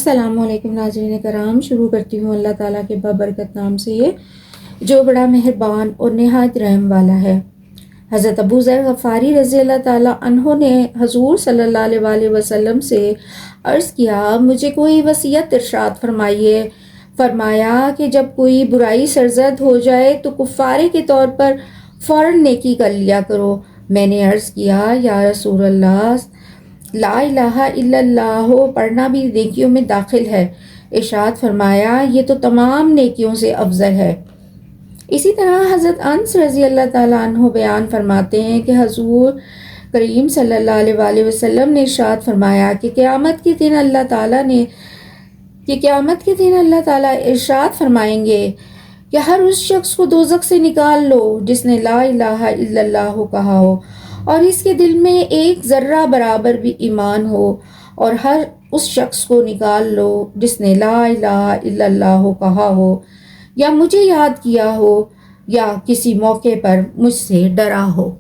السلام علیکم ناظرین کرام، شروع کرتی ہوں اللہ تعالیٰ کے بابرکت نام سے جو بڑا مہربان اور نہایت رحم والا ہے۔ حضرت ابو ذر غفاری رضی اللہ تعالیٰ عنہ نے حضور صلی اللہ علیہ وآلہ وسلم سے عرض کیا، مجھے کوئی وصیت ارشاد فرمائیے۔ فرمایا کہ جب کوئی برائی سرزد ہو جائے تو کفارے کے طور پر فوراً نیکی کر لیا کرو۔ میں نے عرض کیا، یا رسول اللہ، لا الہ الا اللہ پڑھنا بھی نیکیوں میں داخل ہے؟ ارشاد فرمایا، یہ تو تمام نیکیوں سے افضل ہے۔ اسی طرح حضرت انس رضی اللہ تعالیٰ عنہ بیان فرماتے ہیں کہ حضور کریم صلی اللہ علیہ وآلہ وسلم نے ارشاد فرمایا کہ قیامت کے دن اللہ تعالیٰ ارشاد فرمائیں گے کہ ہر اس شخص کو دوزخ سے نکال لو جس نے لا الہ الا اللہ کہا ہو اور اس کے دل میں ایک ذرہ برابر بھی ایمان ہو، اور ہر اس شخص کو نکال لو جس نے لا الہ الا اللہ کہا ہو، یا مجھے یاد کیا ہو، یا کسی موقع پر مجھ سے ڈرا ہو۔